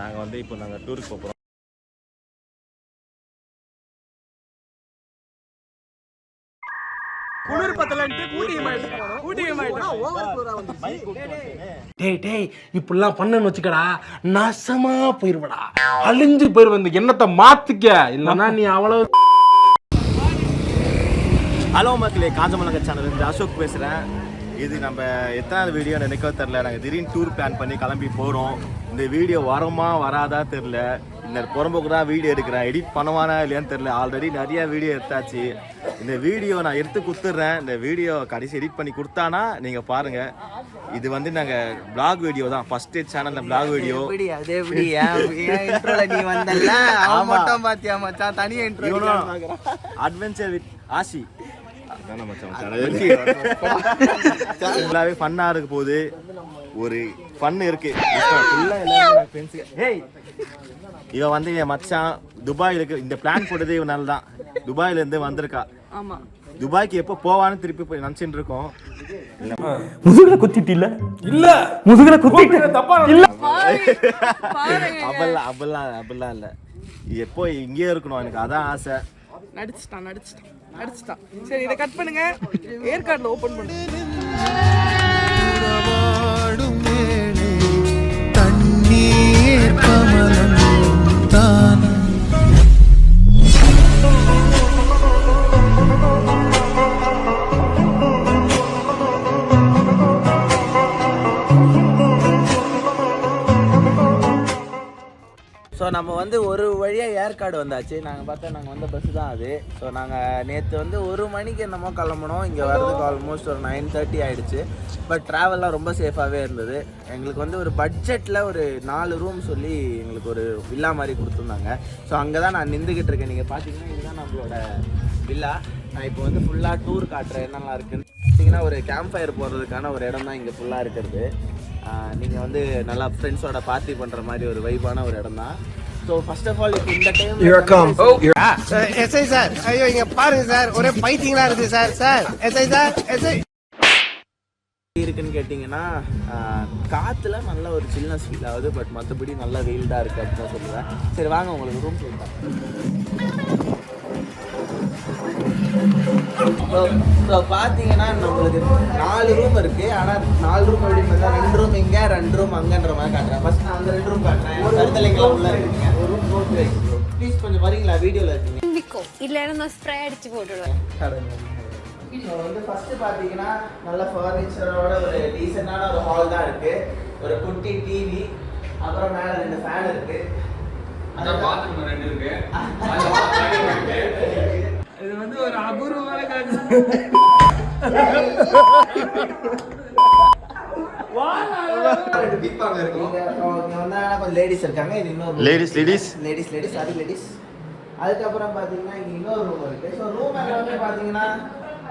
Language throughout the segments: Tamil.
நாங்கள் வந்து இப்போ நாங்கள் டூருக்கு போகிறோம். குளிர் பத்தலன்ட்டு டேய் இப்படிலாம் பண்ணன்னு வச்சுக்கடா நாசமா போயிருவடா, அழிஞ்சு போயிருவ. இந்த எண்ணத்தை மாத்திக்க, இல்லைன்னா நீ அவ்வளவு. ஹலோ மக்களே, காஞ்சமலங்க சேனல் இருந்து அசோக் பேசுகிறேன். இது நம்ம எத்தனாவது வீடியோ நினைக்க தெரில. நாங்கள் திடீர்னு டூர் பிளான் பண்ணி கிளம்பி போகிறோம். இந்த வீடியோ வருமா வராதா தெரில. இந்த புறம்போக்கு தான் வீடியோ எடுக்கிறேன். எடிட் பண்ணுவானா இல்லையான்னு தெரில. ஆல்ரெடி நிறைய வீடியோ எடுத்தாச்சு. இந்த வீடியோ நான் எடுத்து கொடுத்துட்றேன். இந்த வீடியோ கடைசி எடிட் பண்ணி கொடுத்தானா நீங்கள் பாருங்கள். இது வந்து நாங்கள் பிளாக் வீடியோ தான், ஃபர்ஸ்ட் சேனலில் பிளாக் வீடியோ. அட்வென்ச்சர் வித் ஆசி ஃபுல்லாவே ஃபன்னா இருக்க போகுது. ஒரு ஃபன் இருக்கு. இவ வந்து என் மச்சான் துபாயில இருக்கு. இந்த பிளான் போட்டதே இவனால தான். துபாயில இருந்து வந்திருக்கா. துபாய்க்கு எப்போ போவான்னு திருப்பி போய் நினைச்சிட்டு இருக்கோம். முதுகுல குத்திட்டு இல்ல முதுகுல குத்திட்டு தப்பா இல்ல. அப்பெல்லாம் இல்ல. எப்போ இங்கே இருக்கணும், எனக்கு அதான் ஆசை. நடிச்சிட்டான். சரி, இதை கட் பண்ணுங்க. ஏற்காடுல ஓபன் பண்ணுங்க. தண்ணீர் கமலம் தானா. ஸோ நம்ம வந்து ஒரு வழியாக ஏற்காடு வந்தாச்சு. நாங்கள் பார்த்தா நாங்கள் வந்த பஸ்ஸு தான் அது. ஸோ நாங்கள் நேற்று வந்து 1 மணிக்கு என்னமோ கிளம்பணும். இங்கே வர்றதுக்கு ஆல்மோஸ்ட் ஒரு 9:30 ஆகிடுச்சு. பட் ட்ராவல்லாம் ரொம்ப சேஃபாகவே இருந்தது. எங்களுக்கு வந்து ஒரு பட்ஜெட்டில் ஒரு 4 ரூம் சொல்லி எங்களுக்கு ஒரு வில்லா மாதிரி கொடுத்துருந்தாங்க. ஸோ அங்கே தான் நான் நின்றுக்கிட்டு இருக்கேன். நீங்கள் பார்த்தீங்கன்னா இதுதான் நம்மளோட வில்லா. நான் இப்போ வந்து ஃபுல்லாக டூர் காட்டுறேன் என்னெல்லாம் இருக்குதுன்னு. பார்த்தீங்கன்னா ஒரு கேம்ப் ஃபயர் போடுறதுக்கான ஒரு இடம் தான் இங்கே ஃபுல்லாக இருக்கிறது. நீங்கள் வந்து நல்லா ஃப்ரெண்ட்ஸோட பார்ட்டி பண்ணுற மாதிரி ஒரு வைப்பான ஒரு இடம் தான். ஸோ ஃபர்ஸ்ட் ஆஃப் ஆல் இப்போ இந்த டைம் எஸ்ஐ சார், ஐயோ இங்க பாருங்க சார், ஒரே பைத்தியங்களா இருக்கு சார். எஸ்ஐ சார், எஸ்ஐ இருக்குன்னு கேட்டிங்கன்னா காற்றுல நல்ல ஒரு சில்னஸ் ஃபீல் ஆகுது. பட் மற்றபடி நல்லா வெயில்டாக இருக்குது அப்படின்னு தான் சொல்லுவேன். சரி வாங்க உங்களுக்கு ரூம் சொல்லிட்டேன். ஸோ பார்த்தீங்கன்னா நம்மளுக்கு 4 ரூம் இருக்குது. ஆனால் 4 ரூம் எப்படி பார்த்தா 2 ரூம் இங்கே 2 ரூம் அங்கேன்ற மாதிரி காட்டுறேன். ஃபர்ஸ்ட் நான் அந்த 2 ரூம் காட்டுறேன். கருத்தலைக்கெல்லாம் உள்ள இருக்கீங்க. ஒரு ரூம் போட்டு ப்ளீஸ் கொஞ்சம் வரீங்களா? வீடியோவில் இருக்கீங்க இல்லைன்னா நான் ஸ்ப்ரே அடிச்சு போட்டுடுவேன். ஸோ வந்து ஃபஸ்ட்டு பார்த்தீங்கன்னா நல்ல ஃபர்னிச்சரோட ஒரு டீசெண்டான ஒரு ஹால் தான் இருக்குது. ஒரு குட்டி டிவி, அப்புறம் மேலே 2 ஃபேன் இருக்குது. அதான் பாத்ரூம் 2 இருக்கு. இது வந்து ஒரு அபூர்வமான காட்சி. லேடிஸ் இருக்காங்க. இது இன்னொரு லேடிஸ். அதுக்கப்புறம் பார்த்தீங்கன்னா இங்கே இன்னொரு ரூம் இருக்கு. ஸோ ரூம் எல்லாமே பார்த்தீங்கன்னா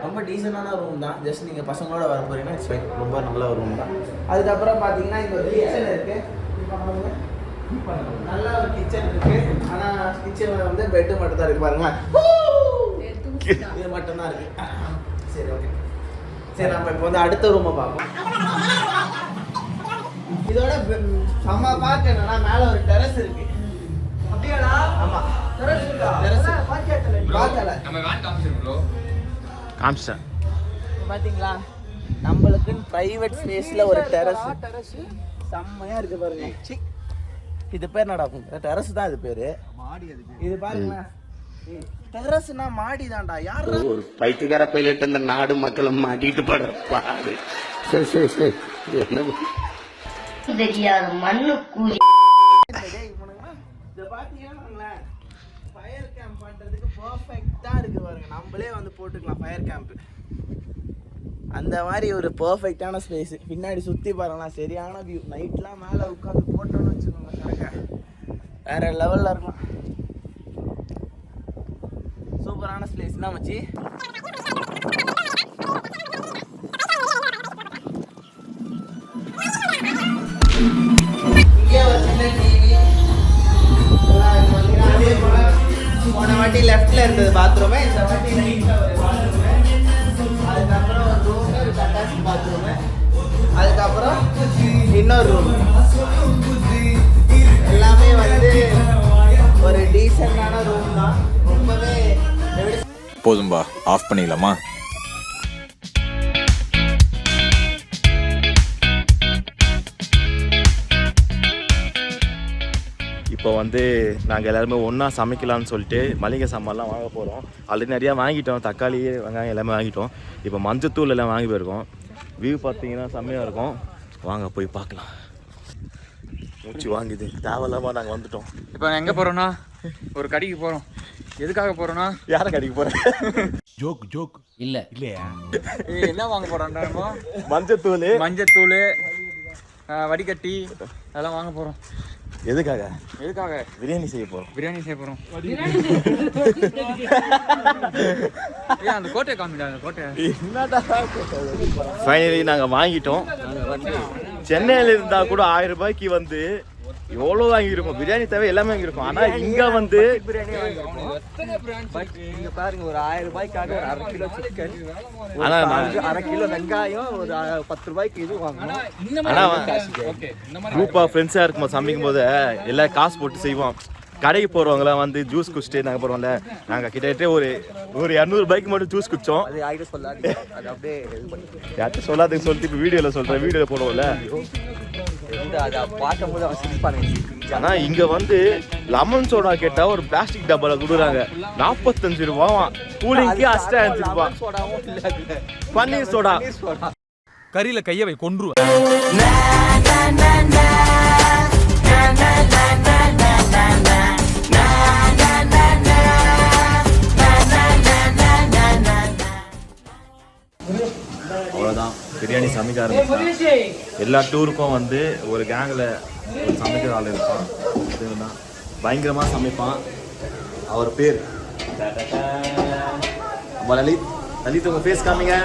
ரொம்ப டீசெண்டான ரூம் தான். ஜஸ்ட் நீங்கள் பசங்களோட வர போறீங்கன்னா இட்ஸ் ஃபைன். ரொம்ப நல்ல ஒரு ரூம் தான். அதுக்கப்புறம் பார்த்தீங்கன்னா இங்கே ஒரு கிச்சன் இருக்கு. நல்ல ஒரு கிச்சன் இருக்கு. ஆனால் கிச்சனில் வந்து பெட்டு மட்டும் தான் இருக்கு பாருங்களேன். இது மட்டும் தான் இருக்கு. சரி ஓகே. சரி நம்ம இப்போ வந்து அடுத்த ரூமை பார்ப்போம். இதோட செம்ம பார்க்க என்னன்னா மேலே ஒரு டெரஸ் இருக்கு. அப்படியாடா? ஆமா, டெரஸ் இருக்கா? டெரஸ் பார்த்தல நம்ம வேன் காமிச்சேன். பாத்தீங்களா, நம்மளுக்கு பிரைவேட் ஸ்பேஸ்ல ஒரு டெரஸ் செம்மையா இருக்கு பாருங்க. இது பேர் என்னடா? டெரஸ் தான் இது பேரு. இது பாருங்க, டெரஸ்னா மாடி தான்டா. யாரு ஒரு பைத்தியக்கார பைலட் அந்த நாடு மக்களும் மாட்டிட்டு படுறாரு. தெரியாது மண்ணு கூலி. இத பாத்தீங்கன்னா ஃபயர் கேம்ப் பண்றதுக்கு பெர்ஃபெக்ட்டா இருக்கு பாருங்க. நம்மளே வந்து போட்டுக்கலாம் ஃபயர் கேம்ப். அந்த மாதிரி ஒரு பெர்ஃபெக்ட்டான ஸ்பேஸ். பின்னாடி சுத்தி பாருங்களா, சரியான வியூ. நைட்லாம் மேலே உட்காந்து போட்டோன்னு வச்சுக்கோங்க, கரெக்டா வேற லெவல்ல இருக்கும். சூப்பரான ஸ்பேஸ் தான் மச்சி. இங்கே ஒரு சின்ன டிவி. போன வாட்டி லெஃப்ட்ல இருந்தது பாத்ரூமு, இந்த வாட்டி ரைட்ல ஒரு பாத்ரூமு. அதுக்கப்புறம் ஒரு ரூமு, ஒரு அட்டாச் பாத்ரூமு. அதுக்கப்புறம் இன்னொரு ரூம். எல்லாமே போதும்பா, ஆஃப் பண்ணிடலாமா? இப்போ வந்து நாங்கள் எல்லாருமே ஒன்றா சமைக்கலாம்னு சொல்லிட்டு மளிகை சாமான்லாம் வாங்க போகிறோம். ஆல்ரெடி நிறையா வாங்கிட்டோம், தக்காளி வெங்காயம் எல்லாமே வாங்கிட்டோம். இப்போ மஞ்சத்தூள் எல்லாம் வாங்கி போயிருக்கோம். வியூ பார்த்தீங்கன்னா செம்மையாக இருக்கும். வாங்க போய் பார்க்கலாம். மூச்சு வாங்குது, தேவையில்லாமல் நாங்கள் வந்துட்டோம். இப்போ எங்கே போகிறோன்னா ஒரு கடைக்கு போகிறோம். எதுக்காக போகிறோன்னா யாரை கடைக்கு போகிறேன்? ஜோக் இல்ல இல்லையா? என்ன வாங்க போகிறோம்னா மஞ்சத்தூள் வடிகட்டி அதெல்லாம் வாங்க போகிறோம். எதுக்காக? பிரியாணி செய்ய போகிறோம். ஏன் அந்த கோட்டையை காமிடா, அந்த கோட்டை ஃபைனலி நாங்கள் வாங்கிட்டோம். சென்னையில் இருந்தால் கூட 1000 ரூபாய்க்கு வந்து எவ்வளோ வாங்கியிருக்கோம். பிரியாணி தேவை எல்லாமே வாங்கியிருக்கோம். ஆனால் இங்கே வந்து இங்க பாருங்க, ஒரு 1000 ரூபாய்க்காக ஒரு 1/2 கிலோ சிக்கன், ஆனால் 1/2 கிலோ வெங்காயம், ஒரு 10 ரூபாய்க்கு இது வாங்கணும். ஆனால் குரூப் ஆஃப் ஃப்ரெண்ட்ஸாக இருக்கும்போது சமைக்கும் போது எல்லாம் காசு போட்டு செய்வோம். கடைக்கு போகிறவங்களாம் வந்து ஜூஸ் குடிச்சிட்டு நாங்கள் போகிறோம்ல, நாங்கள் கிட்டத்தட்ட ஒரு 200 ரூபாய்க்கு மட்டும் ஜூஸ் குடித்தோம். அது ஆகிட்டு சொல்லாது, அது அப்படியே இது பண்ணி யார்கிட்ட சொல்லாதுன்னு சொல்லிட்டு இப்போ வீடியோவில் சொல்கிறேன். வீடியோவில் போடுவோம்ல, அதை பார்க்கும்போது அவன் சிரிப்பானுங்க. ஆனால் இங்கே வந்து லெமன் சோடா கேட்டால் ஒரு பிளாஸ்டிக் டப்பாவில் கொடுக்குறாங்க. 45 ரூபாவா. கூலிங்க்கு 85 ரூபா. சோடாவும் இல்லை, பன்னீர் சோடா. கறியில கையை வை கொன்றுவ. அவ்வளோதான், பிரியாணி சமைக்க ஆரம்பிச்சா. எல்லா டூருக்கும் வந்து ஒரு கேங்கில் ஒரு சமைக்கிற ஆள் இருப்பான். அதுதான் பயங்கரமாக சமைப்பான். அவர் பேர் லலித். லலித், உங்கள் ஃபேஸ் காமிங்க.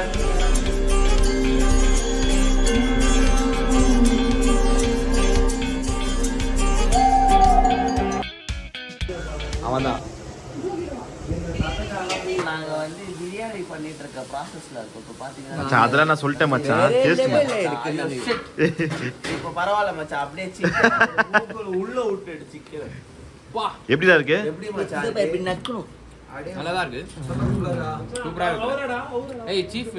அவன் தான். நாங்க வந்து பிரியாணி பண்ணிட்டு இருக்க ப்ராசஸ்ல இருக்கோம். இப்போ பாத்தீங்கன்னா மச்சான், அதெல்லாம் நான் சொல்லிட்டேன் மச்சான். டேஸ்ட் இப்போ பரவாயில்ல மச்சான், அப்படியே சிக்கன் உள்ள விட்டுடு. சிக்கன் எப்படிதான் இருக்கு? எப்படி மச்சான் இப்படி நக்கணும்? நல்லா தான் இருக்கு, சூப்பரா இருக்கு. ஏய் சீஃப்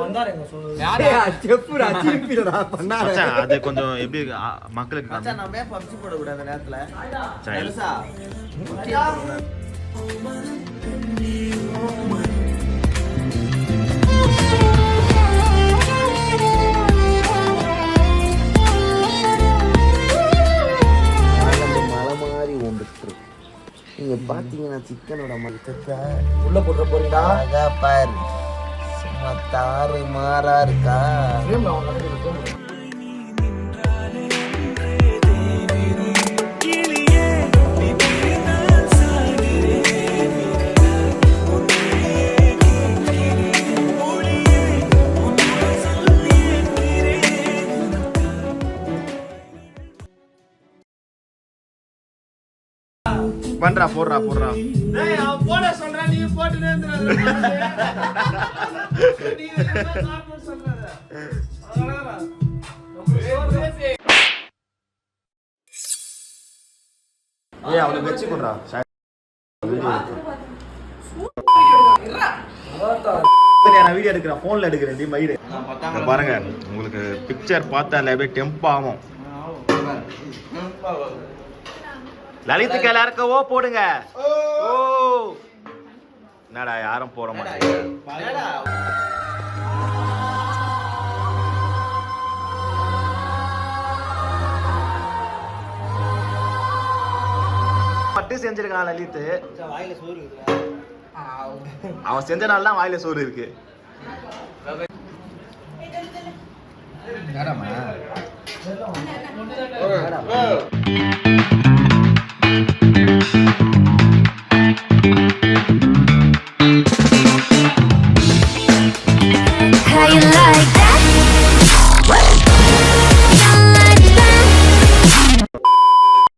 வந்தாருங்க சொல்லுங்க. மச்சான், அது கொஞ்சம் எப்படி மக்களுக்கு மச்சான் நம்ம ஏன் பப்ஜி போட கூடாது அந்த நேரத்துல? சரி. பெருசா மலை மாதிரி ஒன்று நீங்க பாத்தீங்கன்னா சிக்கனோட மட்டத்தை உள்ள போட்டு போறீங்களா? பாரு, சும்மா தாறு மாறா இருக்கா. பண்றா, போடுறா. ஏய், அவனுக்கு வச்சு போடுறா. நான் வீடியோ எடுக்கிறேன், போன்ல எடுக்கிறேன். மயிறு பாருங்க, உங்களுக்கு பிக்சர் பார்த்தா அப்படியே டெம்ப் ஆகும். லலித்துக்கு எல்லாருக்கும் ஓ போடுங்க. ஓ, என்னடா யாரும் போட மாட்டாங்க. பட்டு செஞ்சிருக்கான் லலித். அவன் செஞ்ச நாள் தான் வாயில சோறு இருக்கு. மேடம்